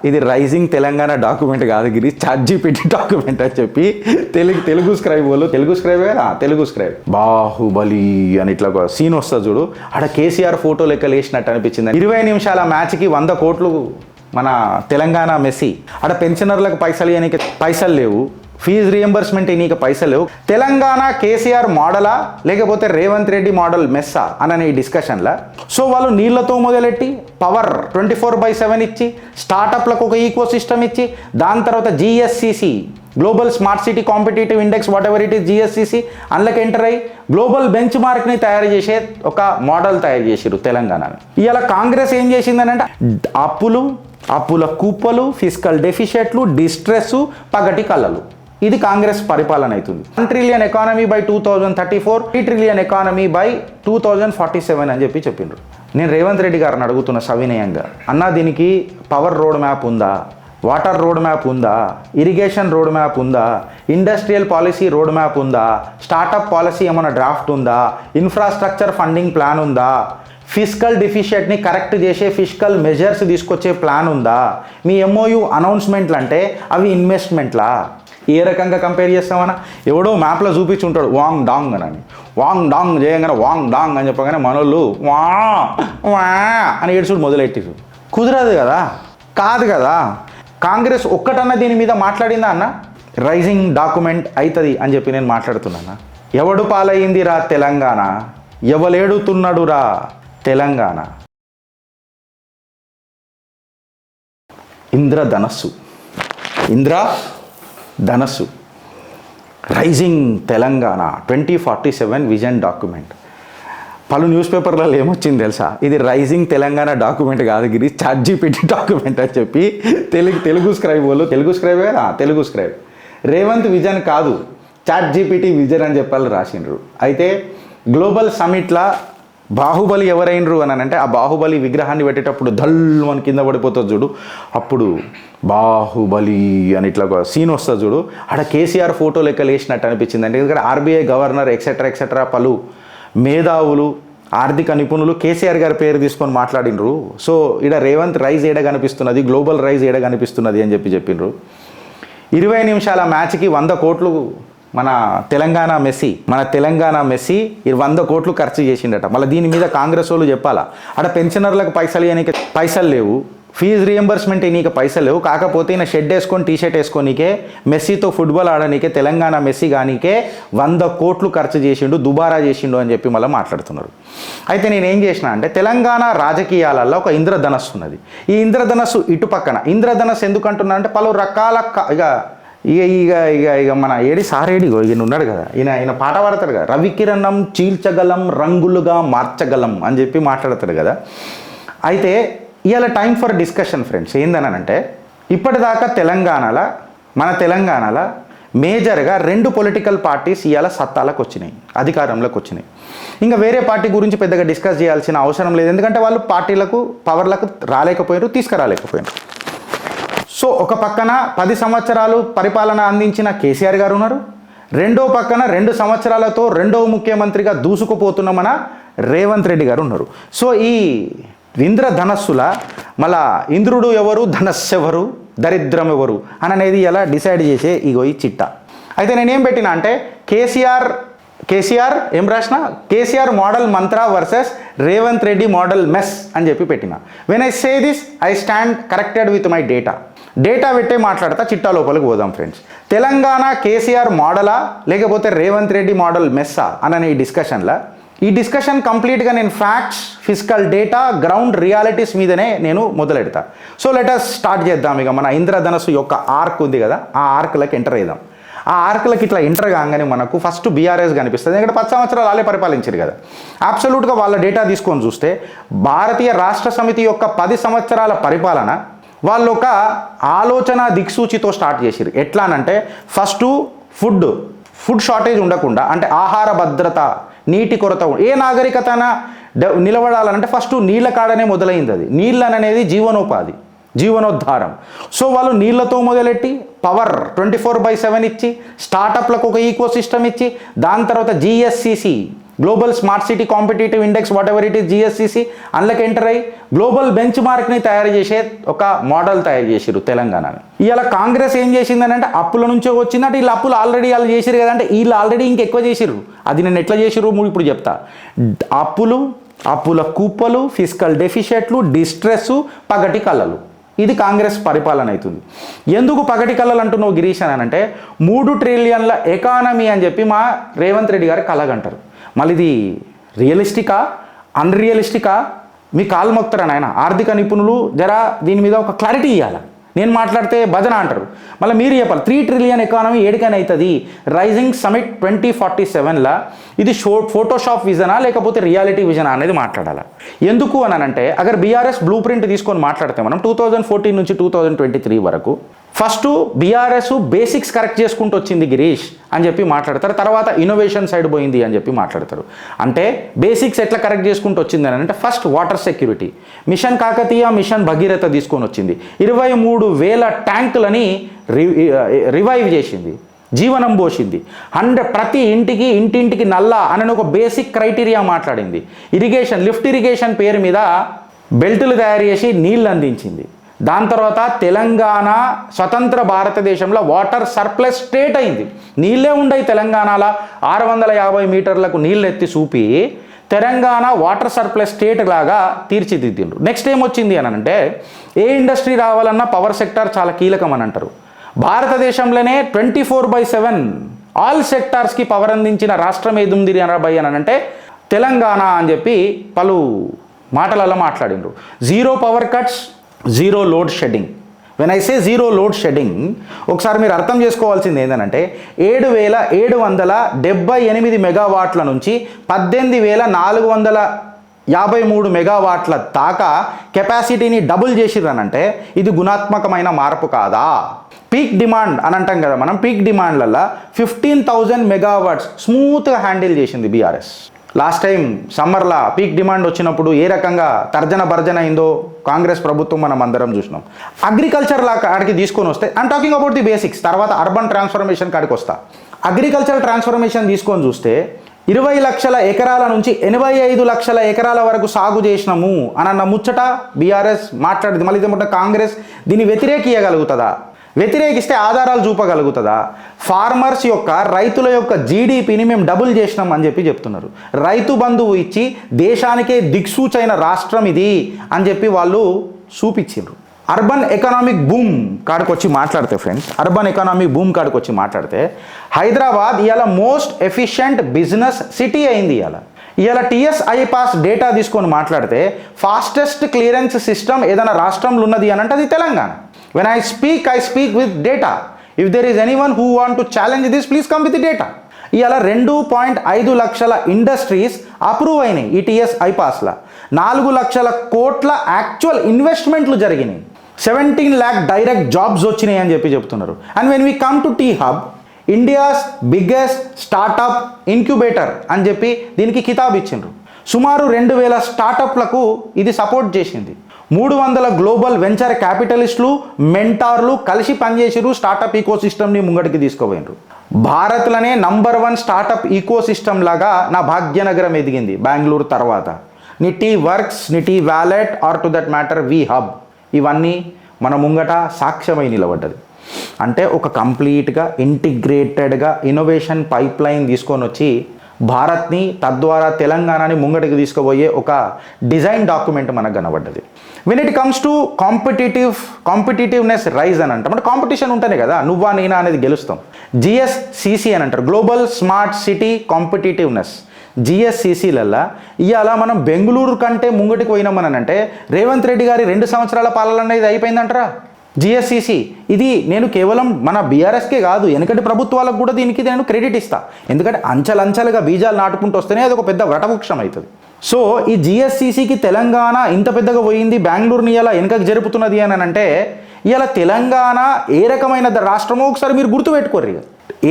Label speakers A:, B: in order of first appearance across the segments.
A: ఇది rising Telangana document కాదు, గిరి ChatGPT document అని చెప్పి తెలుగు స్క్రైబ్ బాహుబలి అని ఇట్లా ఒక సీన్ వస్తుంది చూడు, ఆడ కేసీఆర్ ఫోటో లెక్క లేసినట్టు అనిపించింది. 20 నిమిషాల మ్యాచ్కి 100 కోట్లు మన తెలంగాణ మెస్సీ. ఆడ పెన్షనర్లకు పైసలు లేవు, ఫీజు రియంబర్స్మెంట్ నీకు పైసలు లేవు. తెలంగాణ కేసీఆర్ మోడలా లేకపోతే రేవంత్ రెడ్డి మోడల్ మెస్సా అనే ఈ డిస్కషన్లో సో వాళ్ళు నీళ్లతో మొదలెట్టి పవర్ 24/7 ఇచ్చి స్టార్టప్లకు ఒక ఈకో సిస్టమ్ ఇచ్చి దాని తర్వాత GSCC global smart city competitive index whatever it is GSCC అందులోకి ఎంటర్ అయ్యి గ్లోబల్ బెంచ్ మార్క్ని తయారు చేసే ఒక మోడల్ తయారు చేసారు తెలంగాణని. ఇవాళ కాంగ్రెస్ ఏం చేసిందని అంటే అప్పుల కుప్పలు, ఫిజికల్ డెఫిషియట్లు, డిస్ట్రెస్, పగటి కళ్ళలు. ఇది కాంగ్రెస్ పరిపాలన అవుతుంది. 1 trillion economy by 2034, 3 trillion economy by 2047 అని చెప్పిండ్రు. నేను రేవంత్ రెడ్డి గారిని అడుగుతున్న సవినయంగా, అన్న దీనికి పవర్ రోడ్ మ్యాప్ ఉందా, వాటర్ రోడ్ మ్యాప్ ఉందా, ఇరిగేషన్ రోడ్ మ్యాప్ ఉందా, ఇండస్ట్రియల్ పాలసీ రోడ్ మ్యాప్ ఉందా, స్టార్టప్ పాలసీ ఏమైనా డ్రాఫ్ట్ ఉందా, ఇన్ఫ్రాస్ట్రక్చర్ ఫండింగ్ ప్లాన్ ఉందా, ఫిజికల్ డెఫిషియట్ని కరెక్ట్ చేసే ఫిజికల్ మెజర్స్ తీసుకొచ్చే ప్లాన్ ఉందా? మీ ఎంఓయూ అనౌన్స్మెంట్లు అంటే అవి ఇన్వెస్ట్మెంట్లా? ఏ రకంగా కంపేర్ చేస్తామన్నా? ఎవడో మ్యాప్లో చూపించి ఉంటాడు వాంగ్ డాంగ్ అని, వాంగ్ డాంగ్ చేయగానే వాంగ్ డాంగ్ అని చెప్పగానే మనోళ్ళు వా వా అని ఏడ్చుడు మొదలెట్టిరు. కుదరదు కదా, కాదు కదా. కాంగ్రెస్ ఒక్కటన్నా దీని మీద మాట్లాడిందా అన్న? రైజింగ్ డాక్యుమెంట్ అవుతుంది అని చెప్పి నేను మాట్లాడుతున్నాను. ఎవడు పాలయ్యింది రా తెలంగాణ, ఎవలేడుతున్నాడు రా తెలంగాణ. ఇంద్రధనస్సు రైజింగ్ తెలంగాణ 2047 విజన్ డాక్యుమెంట్. పలు న్యూస్ పేపర్లలో ఏమొచ్చింది తెలుసా? ఇది రైజింగ్ తెలంగాణ డాక్యుమెంట్ కాదు, గిరి చాట్‌జీపీటీ డాక్యుమెంట్ అని చెప్పి తెలుగు స్క్రైబ్ రేవంత్ విజన్ కాదు, చాట్‌జీపీటీ విజన్ అని చెప్పాలి రాసిండ్రు. అయితే గ్లోబల్ సమిట్లా బాహుబలి ఎవరైనరు అని అంటే ఆ బాహుబలి విగ్రహాన్ని పెట్టేటప్పుడు ధల్లు అని కింద పడిపోతుంది చూడు, అప్పుడు బాహుబలి అని ఇట్లా ఒక సీన్ వస్తుంది చూడు, ఆడ కేసీఆర్ ఫోటో లెక్క లేసినట్టు అనిపించింది. అంటే ఎందుకంటే ఆర్బీఐ గవర్నర్ ఎక్సెట్రా పలు మేధావులు, ఆర్థిక నిపుణులు కేసీఆర్ గారి పేరు తీసుకొని మాట్లాడినరు. సో ఇక్కడ రేవంత్ రైజ్ ఏడ కనిపిస్తున్నది, గ్లోబల్ రైజ్ ఏడ కనిపిస్తున్నది అని చెప్పిండ్రు. 20 నిమిషాల మ్యాచ్కి 100 కోట్లు మన తెలంగాణ మెస్సీ 100 కోట్లు ఖర్చు చేసిండట. మళ్ళీ దీని మీద కాంగ్రెస్ వాళ్ళు చెప్పాలా? ఆడ పెన్షనర్లకు పైసలు లేవు, ఫీజు రియంబర్స్మెంట్ నీకు పైసలు లేవు, కాకపోతే ఈయన షెడ్ వేసుకొని టీషర్ట్ వేసుకోనికే మెస్సీతో ఫుట్బాల్ ఆడనీకే తెలంగాణ మెస్సీ కానీకే 100 కోట్లు ఖర్చు చేసిండు, దుబారా చేసిండు అని చెప్పి మళ్ళీ మాట్లాడుతున్నారు. అయితే నేనేం చేసిన అంటే తెలంగాణ రాజకీయాలలో ఒక ఇంద్రధనస్సు ఉన్నది. ఈ ఇంద్రధనస్సు ఇటు పక్కన ఇంద్రధనస్సు ఎందుకు అంటున్నా అంటే పలు రకాల ఇక మన సారేడి ఈయన ఉన్నాడు కదా, ఈయన పాట పాడతాడు కదా, రవికిరణం చీల్చగలం రంగులుగా మార్చగలం అని చెప్పి మాట్లాడతాడు కదా. అయితే ఇవాళ టైం ఫర్ డిస్కషన్ ఫ్రెండ్స్. ఏందనంటే ఇప్పటిదాకా మన తెలంగాణలో మేజర్గా 2 పొలిటికల్ పార్టీస్ ఇవాళ సత్తాలకు వచ్చినాయి, అధికారంలోకి వచ్చినాయి. ఇంకా వేరే పార్టీ గురించి పెద్దగా డిస్కస్ చేయాల్సిన అవసరం లేదు, ఎందుకంటే వాళ్ళు పార్టీలకు పవర్లకు తీసుకురాలేకపోయారు. సో ఒక పక్కన 10 సంవత్సరాలు పరిపాలన అందించిన కేసీఆర్ గారు ఉన్నారు, రెండో పక్కన 2 సంవత్సరాలతో రెండవ ముఖ్యమంత్రిగా దూసుకుపోతున్న మన రేవంత్ రెడ్డి గారు ఉన్నారు. సో ఈ ఇంద్రధనస్సుల మళ్ళా ఇంద్రుడు ఎవరు, ధనస్సు ఎవరు, దరిద్రం ఎవరు అని అనేది ఇలా డిసైడ్ చేసే ఈ చిట్టా. అయితే నేనేం పెట్టినా అంటే కేసీఆర్ ఏం రాసిన, కేసీఆర్ మోడల్ మంత్ర versus Revanth Reddy model mess అని చెప్పి పెట్టిన. When I say this I stand corrected with my data పెట్టే మాట్లాడతా. చిట్టా లోపలికి పోదాం ఫ్రెండ్స్. తెలంగాణ కేసీఆర్ మోడలా లేకపోతే రేవంత్ రెడ్డి మోడల్ మెస్సా అనే ఈ డిస్కషన్ కంప్లీట్గా నేను facts, physical data, ground realities మీదనే నేను మొదలెడతా. సో లెట్ us స్టార్ట్ చేద్దాం. ఇక మన ఇంద్రధనస్సు యొక్క ఆర్క్ ఉంది కదా, ఆ ఆర్క్లకి ఎంటర్ అయ్యాం. ఆ ఆర్క్లకి ఇట్లా ఎంటర్ కాగానే మనకు ఫస్ట్ బీఆర్ఎస్ కనిపిస్తుంది, ఎందుకంటే 10 సంవత్సరాలు వాళ్ళే పరిపాలించారు కదా. అబ్సల్యూట్గా వాళ్ళ డేటా తీసుకొని చూస్తే భారతీయ రాష్ట్ర సమితి యొక్క 10 సంవత్సరాల పరిపాలన వాళ్ళు ఒక ఆలోచన దిక్సూచితో స్టార్ట్ చేసిరు. ఎట్లా అంటే ఫస్ట్ ఫుడ్ షార్టేజ్ ఉండకుండా, అంటే ఆహార భద్రత, నీటి కొరత, ఏ నాగరికతన నిలబడాలంటే ఫస్ట్ నీళ్ళ కాడనే మొదలైంది. అది నీళ్ళు అనేది జీవనోద్ధారం. సో వాళ్ళు నీళ్లతో మొదలెట్టి పవర్ 24/7 ఇచ్చి స్టార్టప్లకు ఒక ఈకో సిస్టమ్ ఇచ్చి దాని తర్వాత GSCC global smart city competitive index whatever it is GSCC అందులోకి ఎంటర్ అయ్యి గ్లోబల్ బెంచ్ మార్క్ని తయారు చేసే ఒక మోడల్ తయారు చేసిరు తెలంగాణని. ఇవాళ కాంగ్రెస్ ఏం చేసిందని అంటే అప్పుల నుంచే వచ్చిందంటే వీళ్ళు అప్పులు ఆల్రెడీ వాళ్ళు చేసిరు కదంటే వీళ్ళు ఆల్రెడీ ఇంకెక్కువ చేసిర్రు. అది నేను ఎట్లా చేసిర్రు ఇప్పుడు చెప్తా. అప్పుల కుప్పలు, ఫిజికల్ డెఫిషియట్లు, డిస్ట్రెస్, పగటి కళ్ళలు. ఇది కాంగ్రెస్ పరిపాలన అవుతుంది. ఎందుకు పగటి కళ్ళలు అంటున్నావు గిరీష్ అని అంటే 3 ట్రిలియన్ల ఎకానమీ అని చెప్పి మా రేవంత్ రెడ్డి గారు కలగంటారు. మళ్ళీ ఇది రియలిస్టికా అన్రియలిస్టికా మీ కాలు మొక్తారని ఆయన ఆర్థిక నిపుణులు జరా దీని మీద ఒక క్లారిటీ ఇవ్వాలి. నేను మాట్లాడితే భజన అంటారు, మళ్ళీ మీరు చెప్పాలి. 3 ట్రిలియన్ ఎకానమీ ఏడికైనా అవుతుంది. రైజింగ్ సమిట్ 2047లా ఇది ఫోటోషాప్ విజనా లేకపోతే రియాలిటీ విజనా అనేది మాట్లాడాలి. ఎందుకు అని అంటే అగర్ బీఆర్ఎస్ బ్లూ ప్రింట్ తీసుకొని మాట్లాడితే మనం 2014 నుంచి 2023 వరకు ఫస్ట్ బీఆర్ఎస్ బేసిక్స్ కరెక్ట్ చేసుకుంటూ వచ్చింది గిరీష్ అని చెప్పి మాట్లాడతారు. తర్వాత ఇన్నోవేషన్ సైడ్ పోయింది అని చెప్పి మాట్లాడతారు. అంటే బేసిక్స్ ఎట్లా కరెక్ట్ చేసుకుంటూ వచ్చింది అని అంటే first water security, mission Kakatiya, mission Bhagiratha తీసుకొని వచ్చింది. 23,000 ట్యాంకులని రివైవ్ చేసింది, జీవనం పోసింది. ప్రతి ఇంటింటికి నల్లా అని ఒక బేసిక్ క్రైటీరియా మాట్లాడింది. ఇరిగేషన్, లిఫ్ట్ ఇరిగేషన్ పేరు మీద బెల్టులు తయారు చేసి నీళ్ళు అందించింది. దాని తర్వాత తెలంగాణ స్వతంత్ర భారతదేశంలో వాటర్ సర్ప్లస్ స్టేట్ అయింది. నీళ్ళే ఉండయి తెలంగాణలో. 650 మీటర్లకు నీళ్ళు ఎత్తి చూపి తెలంగాణ వాటర్ సర్ప్లస్ స్టేట్ లాగా తీర్చిదిద్దిండ్రు. నెక్స్ట్ ఏమొచ్చింది అని అంటే ఏ ఇండస్ట్రీ రావాలన్నా పవర్ సెక్టార్ చాలా కీలకం అని అంటారు. భారతదేశంలోనే 24/7 ఆల్ సెక్టార్స్కి పవర్ అందించిన రాష్ట్రం ఏది ఉంది అని అంటే తెలంగాణ అని చెప్పి పలు మాటలలో మాట్లాడిండ్రు. 0 power cuts, 0 load shedding. When I say 0 load shedding ఒకసారి మీరు అర్థం చేసుకోవాల్సింది ఏంటంటే 7,778 మెగావాట్ల నుంచి 18,453 మెగావాట్ల దాకా కెపాసిటీని డబుల్ చేసిర్రనంటే ఇది గుణాత్మకమైన మార్పు కాదా? పీక్ డిమాండ్ అని అంటాం కదా మనం, పీక్ డిమాండ్లలో 15,000 మెగావాట్స్ స్మూత్గా హ్యాండిల్ చేసింది బీఆర్ఎస్. లాస్ట్ టైం సమ్మర్లో పీక్ డిమాండ్ వచ్చినప్పుడు ఏ రకంగా తర్జన భర్జన అయిందో కాంగ్రెస్ ప్రభుత్వం మనం అందరం చూసినాం. అగ్రికల్చర్ కాడికి తీసుకొని వస్తే I'm talking about the basics, తర్వాత అర్బన్ ట్రాన్స్ఫర్మేషన్ కాడికి వస్తా. అగ్రికల్చర్ ట్రాన్స్ఫర్మేషన్ తీసుకొని చూస్తే 20 లక్షల ఎకరాల నుంచి 85 లక్షల ఎకరాల వరకు సాగు చేసినాము అన్న ముచ్చట బీఆర్ఎస్ మాట్లాడింది. మళ్ళీ ఇదేమంటే కాంగ్రెస్ దీన్ని వ్యతిరేకియగలుగుతుందా? వ్యతిరేకిస్తే ఆధారాలు చూపగలుగుతుందా? ఫార్మర్స్ యొక్క, రైతుల యొక్క జీడిపిని మేము డబుల్ చేసినాం అని చెప్పి చెప్తున్నారు. రైతు బంధువు ఇచ్చి దేశానికే దిక్సూచైన రాష్ట్రం ఇది అని చెప్పి వాళ్ళు చూపించారు. అర్బన్ ఎకనామిక్ బూమ్ కాడికి వచ్చి మాట్లాడితే ఫ్రెండ్స్, అర్బన్ ఎకనామిక్ బూమ్ కాడికి వచ్చి మాట్లాడితే హైదరాబాద్ ఇవాళ మోస్ట్ ఎఫిషియంట్ బిజినెస్ సిటీ అయింది. ఇవాళ టీఎస్ఐ పాస్ డేటా తీసుకొని మాట్లాడితే ఫాస్టెస్ట్ క్లియరెన్స్ సిస్టమ్ ఏదైనా రాష్ట్రంలో ఉన్నది అని అంటే అది Telangana. When I speak with data. If there is anyone who want to challenge this, please come with the data. ఇవాళ 2.5 లక్షల ఇండస్ట్రీస్ అప్రూవ్ అయినాయి ఈటీఎస్ ఐపాస్లో. 4 లక్షల కోట్ల యాక్చువల్ ఇన్వెస్ట్మెంట్లు జరిగినాయి. 17 lakh డైరెక్ట్ జాబ్స్ వచ్చినాయి అని చెప్పి చెప్తున్నారు. And when we come to T hub, India's biggest startup incubator అని చెప్పి దీనికి కితాబ్ ఇచ్చిండ్రు. సుమారు 2,000 స్టార్టప్లకు ఇది సపోర్ట్ చేసింది. 300 గ్లోబల్ వెంచర్ క్యాపిటలిస్టులు, మెంటార్లు కలిసి పనిచేసిరు. స్టార్టప్ ఈకో సిస్టమ్ని ముంగడికి తీసుకుపోయినారు. భారత్లోనే నంబర్ 1 స్టార్టప్ ఈకో సిస్టమ్ లాగా నా భాగ్యనగరం ఎదిగింది బెంగళూరు తర్వాత. నిటీ వర్క్స్, నిటీ wallet or to that matter we hub, ఇవన్నీ మన ముంగట సాక్ష్యమై నిలబడ్డది. అంటే ఒక కంప్లీట్గా ఇంటిగ్రేటెడ్గా ఇన్నోవేషన్ పైప్ లైన్ తీసుకొని వచ్చి భారత్ని, తద్వారా తెలంగాణని ముంగటికి తీసుకుపోయే ఒక డిజైన్ డాక్యుమెంట్ మనకు కనబడ్డది. When it comes to competitiveness rise అని అంటాం. అంటే కాంపిటీషన్ ఉంటేనే కదా నువ్వా నేనా అనేది గెలుస్తాం. జిఎస్సిసి అని అంటారు, గ్లోబల్ స్మార్ట్ సిటీ కాంపిటేటివ్నెస్. జిఎస్సిసిలల్లా ఇవాళ మనం బెంగళూరు కంటే ముంగటికి పోయినామని అంటే రేవంత్ రెడ్డి గారి 2 సంవత్సరాల పాలన అనేది అయిపోయిందంటారా? జిఎస్సిసి ఇది నేను కేవలం మన బీఆర్ఎస్కే కాదు, వెనకటి ప్రభుత్వాలకు కూడా దీనికి నేను క్రెడిట్ ఇస్తా. ఎందుకంటే అంచెలంచెలుగా బీజాలు నాటుకుంటూ వస్తేనే అది ఒక పెద్ద వటవృక్షం అవుతుంది. సో ఈ జిఎస్సిసికి తెలంగాణ ఇంత పెద్దగా పోయింది, బెంగళూరుని ఇలా వెనకకి జరుపుతున్నది అని అంటే ఇలా తెలంగాణ ఏ రకమైన రాష్ట్రమో ఒకసారి మీరు గుర్తుపెట్టుకోరు.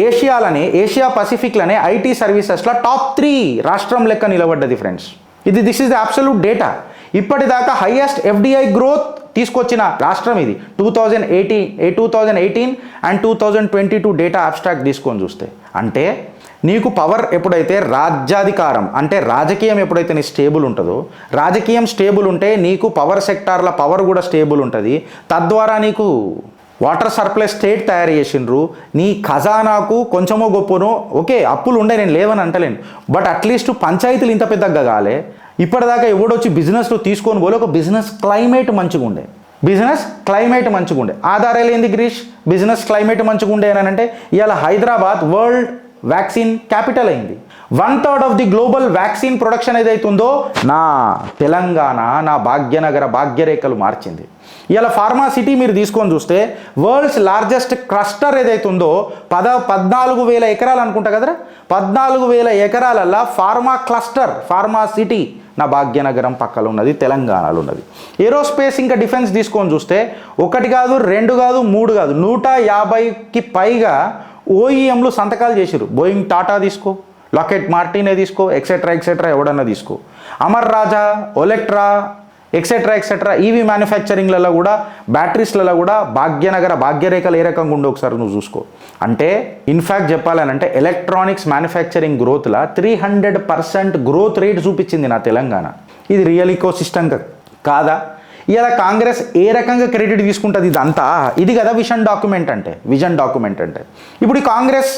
A: ఏషియా పసిఫిక్లోనే ఐటీ సర్వీసెస్లో టాప్ 3 రాష్ట్రం లెక్క నిలబడ్డది friends. This is the absolute data. ఇప్పటిదాకా హైయెస్ట్ ఎఫ్డిఐ గ్రోత్ తీసుకొచ్చిన రాష్ట్రం ఇది. 2018 అండ్ 2022 డేటా అబ్స్ట్రాక్ట్ తీసుకొని చూస్తే అంటే నీకు పవర్ ఎప్పుడైతే రాజ్యాధికారం అంటే రాజకీయం ఎప్పుడైతే నీ స్టేబుల్ ఉంటుందో, రాజకీయం స్టేబుల్ ఉంటే నీకు పవర్ సెక్టార్ల పవర్ కూడా స్టేబుల్ ఉంటుంది. తద్వారా నీకు వాటర్ సర్ప్లస్ స్టేట్ తయారు చేసిండ్రు. నీ ఖజానాకు కొంచెమో గొప్పనో ఓకే అప్పులు ఉండే, నేను లేవని అంటలేను, బట్ అట్లీస్ట్ పంచాయతీలు ఇంత పెద్దగా కాలే. ఇప్పటిదాకా ఎవడొచ్చి బిజినెస్లో తీసుకొని పోలే. ఒక బిజినెస్ క్లైమేట్ మంచిగా ఉండే, బిజినెస్ క్లైమేట్ మంచిగా ఉండే. ఆధారాలు ఏంది గిరీష్? బిజినెస్ క్లైమేట్ మంచిగా ఉండే అని అంటే ఇవాళ హైదరాబాద్ వరల్డ్ వ్యాక్సిన్ క్యాపిటల్ అయింది. 1/3 of the global vaccine production ఏదైతుందో నా తెలంగాణ, నా భాగ్యనగర భాగ్యరేఖలు మార్చింది. ఇలా ఫార్మా సిటీ మీరు తీసుకొని చూస్తే వరల్డ్స్ లార్జెస్ట్ క్లస్టర్ ఏదైతుందో 14,000 ఎకరాలు అనుకుంటా కదరా, 14,000 ఎకరాలల్లా ఫార్మా క్లస్టర్, ఫార్మా సిటీ నా భాగ్యనగరం పక్కన ఉన్నది, తెలంగాణలో ఉన్నది. ఏరోస్పేస్ ఇంకా డిఫెన్స్ తీసుకొని చూస్తే 1 కాదు 2 కాదు 3 కాదు 150కి పైగా ఓఈఎంలు సంతకాలు చేసిరు. బోయింగ్ టాటా తీసుకో, లాకెట్ మార్టినే తీసుకో, ఎక్సెట్రా ఎవడన్నా తీసుకో, అమర్ రాజా, ఒలెక్ట్రా ఎక్సెట్రా ఈవీ మ్యానుఫ్యాక్చరింగ్లలో కూడా, బ్యాటరీస్లలో కూడా భాగ్యనగర భాగ్యరేఖలు ఏ రకంగా ఉండే ఒకసారి నువ్వు చూసుకో. అంటే ఇన్ఫ్యాక్ట్ చెప్పాలనంటే ఎలక్ట్రానిక్స్ మ్యానుఫ్యాక్చరింగ్ గ్రోత్లో 300% గ్రోత్ రేట్ చూపించింది నా తెలంగాణ. ఇది రియల్ ఈకో సిస్టమ్ కాదా? ఇలా కాంగ్రెస్ ఏ రకంగా క్రెడిట్ తీసుకుంటుంది? ఇదంతా ఇది కదా విజన్ డాక్యుమెంట్ అంటే. ఇప్పుడు ఈ కాంగ్రెస్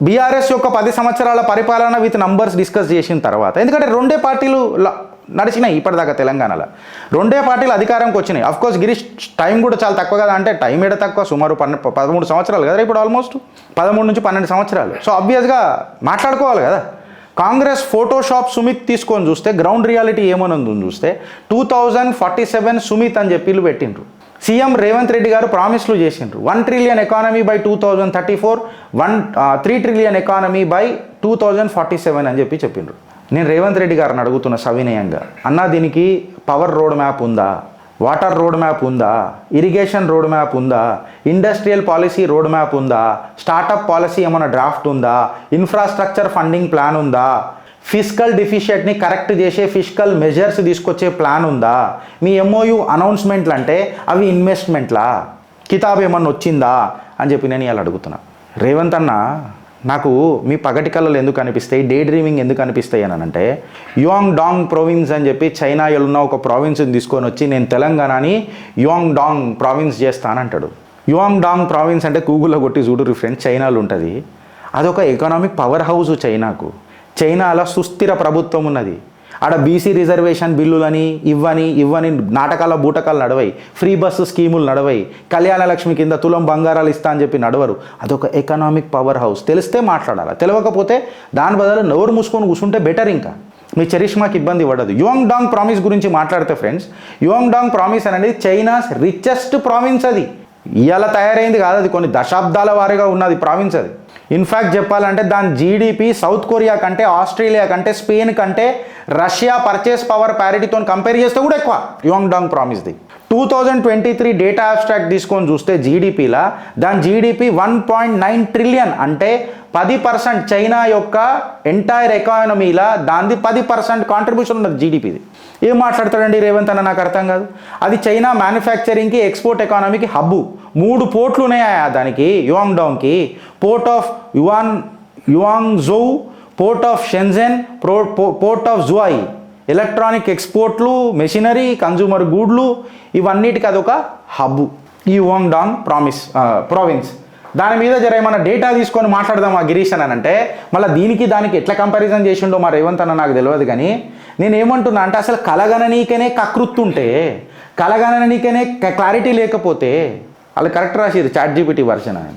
A: బీఆర్ఎస్ యొక్క 10 సంవత్సరాల పరిపాలన విత్ నంబర్స్ డిస్కస్ చేసిన తర్వాత, ఎందుకంటే 2 పార్టీలు నడిచినాయి ఇప్పటిదాకా తెలంగాణలో, 2 పార్టీలు అధికారంకి వచ్చినాయి. అఫ్కోర్స్ గిరీష్ టైం కూడా చాలా తక్కువ కదా, అంటే టైం ఏడ తక్కువ, సుమారు 13 సంవత్సరాలు కదా ఇప్పుడు, ఆల్మోస్ట్ 13 నుంచి 12 సంవత్సరాలు. సో ఆబ్వియస్గా మాట్లాడుకోవాలి కదా. కాంగ్రెస్ ఫోటోషాప్ సుమిత్ తీసుకొని చూస్తే గ్రౌండ్ రియాలిటీ ఏమనుందని చూస్తే 2047 సుమిత్ అని చెప్పి పెట్టిండ్రు. సీఎం రేవంత్ రెడ్డి గారు ప్రామిస్లు చేసిండ్రు. 1 trillion economy by 2034, 3 trillion economy by 2047 అని చెప్పిండ్రు. నేను రేవంత్ రెడ్డి గారిని అడుగుతున్న సవినయంగా, అన్నా దీనికి పవర్ రోడ్ మ్యాప్ ఉందా, వాటర్ రోడ్ మ్యాప్ ఉందా, ఇరిగేషన్ రోడ్ మ్యాప్ ఉందా, ఇండస్ట్రియల్ పాలసీ రోడ్ మ్యాప్ ఉందా, స్టార్టప్ పాలసీ ఏమైనా డ్రాఫ్ట్ ఉందా, ఇన్ఫ్రాస్ట్రక్చర్ ఫండింగ్ ప్లాన్ ఉందా, ఫిస్కల్ డెఫిషియట్ని కరెక్ట్ చేసే ఫిస్కల్ మెజర్స్ తీసుకొచ్చే ప్లాన్ ఉందా? మీ ఎంఓయూ అనౌన్స్మెంట్లు అంటే అవి ఇన్వెస్ట్మెంట్లా, కితాబ్ ఏమన్నా వచ్చిందా అని చెప్పి నేను ఇలా అడుగుతున్నా. రేవంత్ అన్న, నాకు మీ పగటి కళలు ఎందుకు అనిపిస్తాయి, డే డ్రీమింగ్ ఎందుకు అనిపిస్తాయి అని అంటే, యువాంగ్ డాంగ్ ప్రావిన్స్ అని చెప్పి చైనాలో ఉన్న ఒక ప్రావిన్స్ని తీసుకొని వచ్చి నేను తెలంగాణని యువాంగ్ డాంగ్ ప్రావిన్స్ చేస్తానంటాడు. యువాంగ్ డాంగ్ ప్రావిన్స్ అంటే గూగుల్లో కొట్టి చూడు ఫ్రెండ్స్, చైనాలో ఉంటుంది. అదొక ఎకనామిక్ పవర్ హౌస్ చైనాకు. చైనాలో సుస్థిర ప్రభుత్వం ఉన్నది. ఆడ బీసీ రిజర్వేషన్ బిల్లులని ఇవ్వని నాటకాల బూటకాలు నడవై, ఫ్రీ బస్సు స్కీములు నడవై, కళ్యాణ లక్ష్మి కింద తులం బంగారాలు ఇస్తా అని చెప్పి నడవరు. అదొక ఎకనామిక్ పవర్ హౌస్. తెలిస్తే మాట్లాడాలి, తెలియకపోతే దాని బదులు నోరు మూసుకొని కూర్చుంటే బెటర్. ఇంకా మీ చరిష్మాకి ఇబ్బంది పడదు. యువాంగ్ డాంగ్ ప్రామిస్ గురించి మాట్లాడితే ఫ్రెండ్స్, యువాంగ్ డాంగ్ ప్రామిస్ అనేది చైనాస్ రిచెస్ట్ ప్రావిన్స్. అది ఇవాళ తయారైంది కాదు, అది కొన్ని దశాబ్దాల వారీగా ఉన్నది ప్రావిన్స్ అది. ఇన్ఫ్యాక్ట్ చెప్పాలంటే దాని జీడిపి సౌత్ కొరియా కంటే, ఆస్ట్రేలియా కంటే, స్పెయిన్ కంటే, రష్యా పర్చేస్ పవర్ ప్యారిటీతో కంపేర్ చేస్తే కూడా ఎక్కువ యువాంగ్ డాంగ్ ప్రామిస్ది. 2023 డేటా అబ్స్ట్రాక్ట్ తీసుకొని చూస్తే జీడిపిలా దాని జీడిపి 1.9 ట్రిలియన్, అంటే 10% చైనా యొక్క ఎంటైర్ ఎకానమీలా దానిది 10% కాంట్రిబ్యూషన్ ఉన్నది జీడిపిది. ఏం మాట్లాడతాడండి రేవంత్ అన్న, నాకు అర్థం కాదు. అది చైనా మ్యానుఫ్యాక్చరింగ్కి, ఎక్స్పోర్ట్ ఎకానమీకి హబ్బు. 3 పోర్ట్లు ఉన్నాయా దానికి, యువాంగ్ డాంగ్కి. Port of Guangzhou, port of Shenzhen, port of Zhuhai. Electronic ఎక్స్పోర్ట్లు, మెషినరీ, కన్జ్యూమర్ గూడ్లు, ఇవన్నిటికి అదొక హబ్బు ఈ యువాంగ్ డాంగ్ ప్రావిన్స్. దాని మీద జర ఏమన్నా డేటా తీసుకొని మాట్లాడదాం ఆ గిరీష్ అని అంటే, మళ్ళీ దానికి ఎట్లా కంపారిజన్ చేసిండో మా రేవంత్ అన్న నాకు తెలియదు. కానీ నేను ఏమంటున్నా అంటే, అసలు కలగననీకనే కకృత్తుంటే, కలగననీకనే క్లారిటీ లేకపోతే, వాళ్ళు కరెక్ట్ రాసిరు ChatGPT వర్షన్ అని.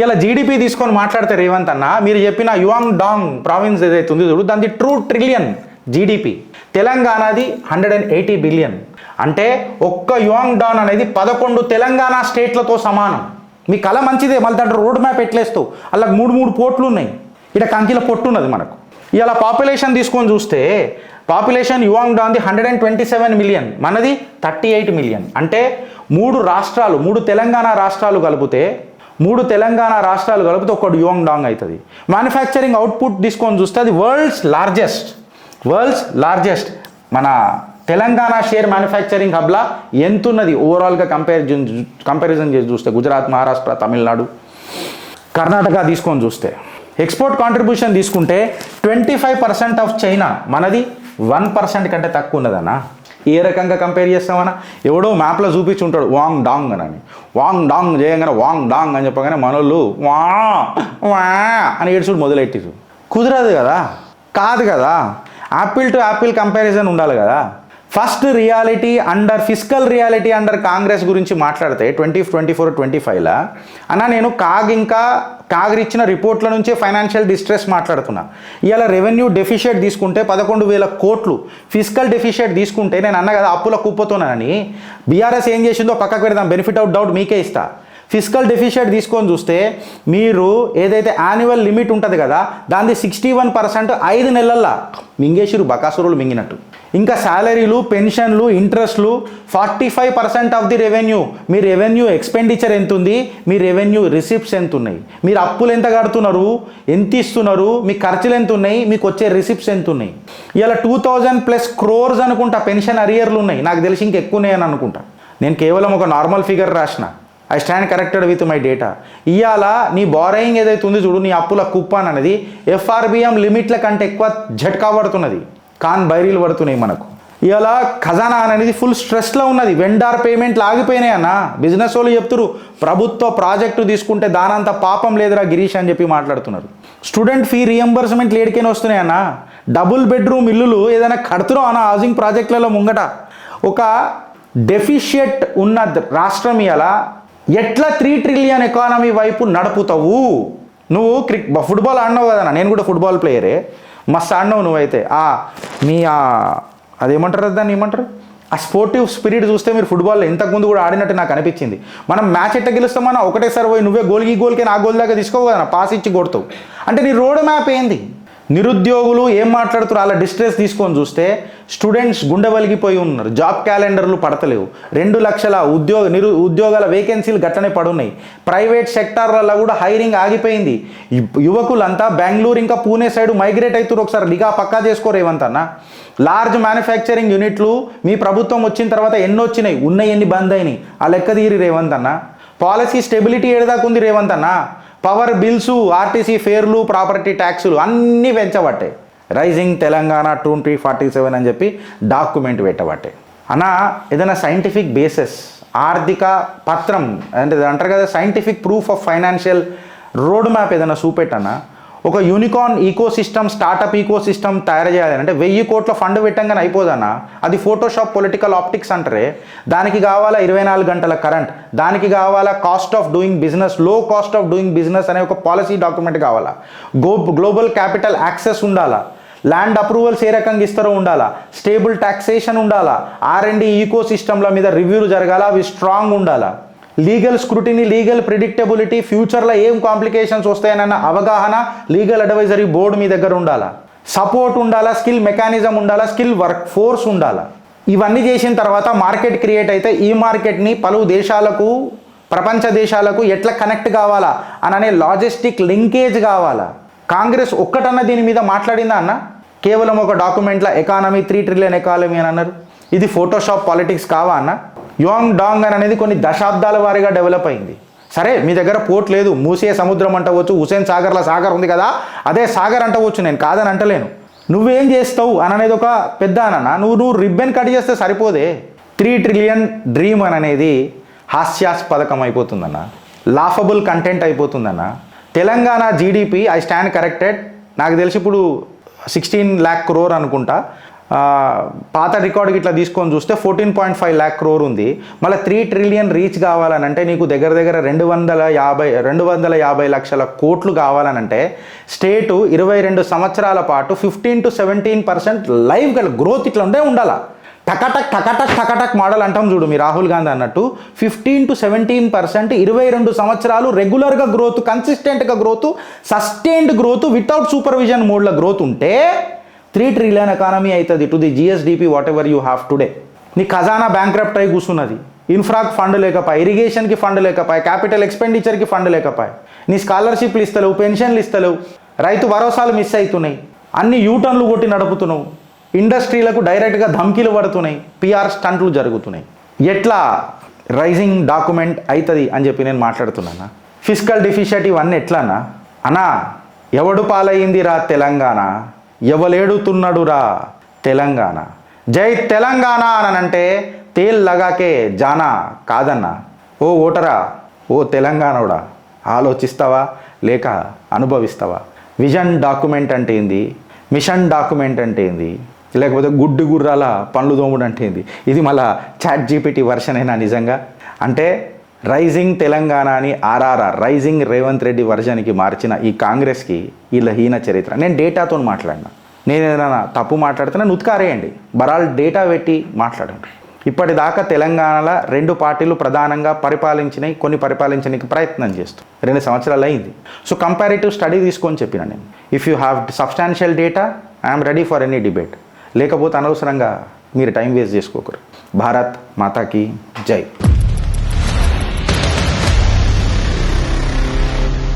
A: ఇలా జీడిపి తీసుకొని మాట్లాడితే రేవంత్ అన్న, మీరు చెప్పిన యువాంగ్ డాంగ్ ప్రావిన్స్ ఏదైతే ఉంది చూడు, దాని 2 ట్రిలియన్ జీడిపి. తెలంగాణది 180 బిలియన్. అంటే ఒక్క యువాంగ్ డాంగ్ అనేది 11 తెలంగాణ స్టేట్లతో సమానం. మీ కళ మంచిదే, మళ్ళీ దాంట్లో రోడ్ మ్యాప్ ఎట్లేస్తావు, అలా 3 పోర్ట్లు ఉన్నాయి. ఇక్కడ కంకిల పొట్టు ఉన్నది మనకు. ఇలా పాపులేషన్ తీసుకొని చూస్తే, పాపులేషన్ యువాంగ్ డాంగ్ది 127 మిలియన్, మనది 38 మిలియన్. అంటే 3 తెలంగాణ రాష్ట్రాలు కలిపితే, 3 తెలంగాణ రాష్ట్రాలు కలిపితే ఒక్కడు యువాంగ్ డాంగ్ అవుతుంది. మ్యానుఫ్యాక్చరింగ్ అవుట్పుట్ తీసుకొని చూస్తే అది వరల్డ్స్ లార్జెస్ట్. మన తెలంగాణ షేర్ మ్యానుఫ్యాక్చరింగ్ హబ్లా ఎంతున్నది ఓవరాల్గా కంపారిజన్ చేసి చూస్తే, గుజరాత్, మహారాష్ట్ర, తమిళనాడు, కర్ణాటక తీసుకొని చూస్తే ఎక్స్పోర్ట్ కాంట్రిబ్యూషన్ తీసుకుంటే 25% ఆఫ్ చైనా, మనది 1% కంటే తక్కువ ఉన్నదన్నా. ఏ రకంగా కంపేర్ చేస్తామన్నా? ఎవడో మ్యాప్లో చూపించి ఉంటాడు వాంగ్ డాంగ్ అని, వాంగ్ డాంగ్ చేయగానే వాంగ్ డాంగ్ అని చెప్పగానే మనోళ్ళు వా వా అని ఏడ్చుడు మొదలెట్టిరు. కుదరదు కదా, కాదు కదా. యాపిల్ టు యాపిల్ కంపారిజన్ ఉండాలి కదా. First reality under physical reality under Congress గురించి మాట్లాడితే 2024-25లా అన్న నేను కాగ్ ఇచ్చిన రిపోర్ట్ల నుంచే ఫైనాన్షియల్ డిస్ట్రెస్ మాట్లాడుతున్నా. ఇవాళ రెవెన్యూ డెఫిషియట్ తీసుకుంటే 11,000 కోట్లు, ఫిజికల్ డెఫిషియట్ తీసుకుంటే నేను అన్న కదా అప్పుల కుప్పతోనని. బీఆర్ఎస్ ఏం చేసిందో పక్కకు పెడదాం, బెనిఫిట్ ఆఫ్ డౌట్ మీకే ఇస్తా. ఫిజికల్ డెఫిషియట్ తీసుకొని చూస్తే మీరు ఏదైతే యాన్యువల్ లిమిట్ ఉంటుంది కదా దాన్ని 61% 5 నెలల్లో మింగేసిరు, బకాసురులు మింగినట్టు. ఇంకా శాలరీలు, పెన్షన్లు, ఇంట్రెస్ట్లు 45% of the revenue. Me revenue expenditure ఎంత ఉంది, మీ రెవెన్యూ రిసిప్ట్స్ ఎంత ఉన్నాయి, మీరు అప్పులు ఎంత కడుతున్నారు, ఎంత ఇస్తున్నారు, మీ ఖర్చులు ఎంత ఉన్నాయి, మీకు వచ్చే రిసిప్ట్స్ ఎంత ఉన్నాయి. ఇలా 2000+ crores అనుకుంటా పెన్షన్ అరియర్లు ఉన్నాయి. నాకు తెలిసి ఇంకెక్కువ అని అనుకుంటా. నేను కేవలం ఒక నార్మల్ ఫిగర్ రాసిన. I stand corrected with my data. ఇవాళ నీ బారోయింగ్ ఏదైతే ఉంది చూడు, నీ అప్పుల కుప్పన్ అనేది FRBM లిమిట్ల కంటే ఎక్కువ झटका పడుతున్నది, కాన్ బైరీలు పడుతున్నాయి మనకు. ఇవాళ ఖజానా అనేది ఫుల్ స్ట్రెస్లో ఉన్నది. వెండార్ పేమెంట్లు ఆగిపోయినాయి అన్న. బిజినెస్ వాళ్ళు చెప్తున్నారు ప్రభుత్వ ప్రాజెక్టు తీసుకుంటే దానంత పాపం లేదురా గిరీష్ అని చెప్పి మాట్లాడుతున్నారు. స్టూడెంట్ ఫీ రియంబర్స్మెంట్లు ఏడికైనా వస్తున్నాయి అన్న. డబుల్ బెడ్రూమ్ ఇల్లులు ఏదైనా కడుతున్నావు అన్న హౌసింగ్ ప్రాజెక్టులలో ముంగట. ఒక డెఫిషియట్ ఉన్న రాష్ట్రం ఇలా ఎట్లా 3 ట్రిలియన్ ఎకానమీ వైపు నడుపుతావు? నువ్వు ఫుట్బాల్ ఆడినావు కదన్నా, నేను కూడా ఫుట్బాల్ ప్లేయరే, మస్తు ఆడినావు నువ్వైతే. అదేమంటారు దాన్ని ఏమంటారు, ఆ స్పోర్టివ్ స్పిరిట్ చూస్తే మీరు ఫుట్బాల్లో ఇంతకుముందు కూడా ఆడినట్టు నాకు అనిపించింది. మనం మ్యాచ్ ఎట్లా గెలుస్తామన్నా ఒకటేసారి పోయి నువ్వే గోల్కి నా గోల్ దాకా తీసుకోవు కదా, పాస్ ఇచ్చి కొడతావు. అంటే నీ రోడ్ మ్యాప్ ఏంది? నిరుద్యోగులు ఏం మాట్లాడుతారు, అలా డిస్ట్రెస్ తీసుకొని చూస్తే స్టూడెంట్స్ గుండె వలిగిపోయి ఉన్నారు. జాబ్ క్యాలెండర్లు పడతలేవు. 2 లక్షల ఉద్యోగాల వేకెన్సీలు గట్టనే పడున్నాయి. ప్రైవేట్ సెక్టార్లలో కూడా హైరింగ్ ఆగిపోయింది. యువకులంతా బెంగళూరు ఇంకా పూణే సైడ్ మైగ్రేట్ అవుతారు. ఒకసారి నిఘా పక్కా చేసుకోరు ఏమంతన్నా. లార్జ్ మ్యానుఫ్యాక్చరింగ్ యూనిట్లు మీ ప్రభుత్వం వచ్చిన తర్వాత ఎన్ని వచ్చినాయి, ఉన్నాయి ఎన్ని బంద్ అయినాయి, ఆ లెక్క తీరి రేవంత్ అన్న. పాలసీ స్టెబిలిటీ ఏడదాకుంది రేవంత్ అన్న. పవర్ బిల్సు, ఆర్టీసీ ఫేర్లు, ప్రాపర్టీ ట్యాక్సులు అన్నీ పెంచబట్టే. రైజింగ్ తెలంగాణ 2047 అని చెప్పి డాక్యుమెంట్ పెట్టబట్టే అన్న. ఏదైనా సైంటిఫిక్ బేసిస్, ఆర్థిక పత్రం అంటే అంటారు కదా, scientific proof of financial road map ఏదైనా చూపెట్టన్నా. ఒక యూనికార్న్ ఈకోసిస్టమ్, స్టార్టప్ ఈకోసిస్టమ్ తయారు చేయాలని అంటే 1000 కోట్ల ఫండ్ పెట్టంగానే అయిపోదన్నా. అది ఫోటోషాప్ పొలిటికల్ ఆప్టిక్స్ అంటారే. దానికి కావాలా 24 గంటల కరెంట్, దానికి కావాలా కాస్ట్ ఆఫ్ డూయింగ్ బిజినెస్, లో కాస్ట్ ఆఫ్ డూయింగ్ బిజినెస్ అనే ఒక పాలసీ డాక్యుమెంట్ కావాలా. గ్లోబల్ క్యాపిటల్ యాక్సెస్ ఉండాలా, ల్యాండ్ అప్రూవల్స్ ఏ రకంగా ఇస్తారో ఉండాలా, స్టేబుల్ టాక్సేషన్ ఉండాలా, R&D ఈకోసిస్టమ్ల మీద రివ్యూలు జరగాల, అవి స్ట్రాంగ్ ఉండాలా. లీగల్ స్క్రూటినీ, లీగల్ ప్రిడిక్టబిలిటీ, ఫ్యూచర్లో ఏం కాంప్లికేషన్స్ వస్తాయనన్న అవగాహన లీగల్ అడ్వైజరీ బోర్డు మీ దగ్గర ఉండాలా. సపోర్ట్ ఉండాలా, స్కిల్ మెకానిజం ఉండాలా, స్కిల్ వర్క్ ఫోర్స్ ఉండాలా. ఇవన్నీ చేసిన తర్వాత మార్కెట్ క్రియేట్ అయితే ఈ మార్కెట్ని పలు దేశాలకు, ప్రపంచ దేశాలకు ఎట్లా కనెక్ట్ కావాలా అనే లాజిస్టిక్ లింకేజ్ కావాలా. కాంగ్రెస్ ఒక్కటన్నా దీని మీద మాట్లాడిందా అన్న? కేవలం ఒక డాక్యుమెంట్లో ఎకానమీ 3 ట్రిలియన్ ఎకానమీ అని అన్నారు. ఇది ఫోటోషాప్ పాలిటిక్స్ కావా అన్న? యోంగ్ డాంగ్ అనేది కొన్ని దశాబ్దాల వారీగా డెవలప్ అయింది. సరే మీ దగ్గర పోర్ట్ లేదు, మూసే సముద్రం అంటవచ్చు, హుసేన్ సాగర్లో సాగర్ ఉంది కదా అదే సాగర్ అంటవచ్చు, నేను కాదని అంటలేను. నువ్వేం చేస్తావు అనేది ఒక పెద్ద అన్న. నువ్వు రిబ్బన్ కట్ చేస్తే సరిపోదే. 3 ట్రిలియన్ డ్రీమ్ అనేది హాస్యాస్పదకం అయిపోతుందన్న, లాఫబుల్ కంటెంట్ అయిపోతుందన్న. Telangana GDP, I stand corrected, నాకు తెలిసి ఇప్పుడు 16 lakh crore అనుకుంటా. పాత రికార్డుకి ఇట్లా తీసుకొని చూస్తే 14.5 lakh crore ఉంది. మళ్ళీ 3 ట్రిలియన్ రీచ్ కావాలనంటే నీకు దగ్గర 250 లక్షల కోట్లు కావాలనంటే స్టేటు 22 సంవత్సరాల పాటు 15 to 17% లైవ్ గ్రోత్ ఇట్లా ఉండాలా. టకటక్ మోడల్ అంటాం చూడు, మీ రాహుల్ గాంధీ అన్నట్టు 15 to 17% 22 సంవత్సరాలు రెగ్యులర్గా గ్రోత్, కన్సిస్టెంట్గా growth, sustained growth, without supervision మోడ్లో గ్రోత్ ఉంటే 3 ట్రిలియన్ ఎకానమీ అవుతుంది. To the GSDP what ever you have today. నీ ఖజానా బ్యాంక్రప్ట్ అయి కూర్చున్నది. ఇన్ఫ్రాకి ఫండ్ లేకపోయి, ఇరిగేషన్కి ఫండ్ లేకపోయి, క్యాపిటల్ ఎక్స్పెండిచర్కి ఫండ్ లేకపోయి, నీ స్కాలర్షిప్లు ఇస్తలేవు, పెన్షన్లు ఇస్తలేవు, రైతు భరోసాలు మిస్ అవుతున్నాయి, అన్ని యూటర్న్లు కొట్టి నడుపుతున్నావు, ఇండస్ట్రీలకు డైరెక్ట్గా ధమ్కీలు పడుతున్నాయి, PR స్టంట్లు జరుగుతున్నాయి. ఎట్లా రైజింగ్ డాక్యుమెంట్ అవుతుంది అని చెప్పి నేను మాట్లాడుతున్నాను. ఫిజికల్ డెఫిషియట్ ఇవన్నీ ఎట్లా అన్నా? ఎవడు పాలయ్యిందిరా తెలంగాణ, ఎవలేడుతున్నాడురా తెలంగాణ. జై తెలంగాణ అనంటే తేల్ లగాకే జానా కాదన్నా. ఓ ఓటరా, ఓ తెలంగాణోడా, ఆలోచిస్తావా లేక అనుభవిస్తావా? విజన్ డాక్యుమెంట్ అంటే ఏంది, మిషన్ డాక్యుమెంట్ అంటే ఏంది, లేకపోతే గుడ్డు గుర్రాల పనులు దోముడు అంటే ఏంది? ఇది మళ్ళా చాట్ జీపీటీ వర్షన్ అయినా నిజంగా? అంటే రైజింగ్ తెలంగాణ అని ఆర్ఆర్ఆర్ రైజింగ్ రేవంత్ రెడ్డి వర్షన్కి మార్చిన ఈ కాంగ్రెస్కి వీళ్ళ హీన చరిత్ర. నేను డేటాతో మాట్లాడినా, నేను ఏదైనా తప్పు మాట్లాడితే నన్ను ఉత్కారేయండి, బరాల్ డేటా పెట్టి మాట్లాడండి. ఇప్పటిదాకా తెలంగాణలో 2 పార్టీలు ప్రధానంగా పరిపాలించినాయి, కొన్ని పరిపాలించడానికి ప్రయత్నం చేస్తూ 2 సంవత్సరాలు అయింది. సో కంపారిటివ్ స్టడీ తీసుకొని చెప్పిన నేను, if you have substantial data I'm ready for any debate. లేకపోతే అనవసరంగా మీరు టైం వేస్ట్ చేసుకోకరు. భారత్ మాతాకి జై.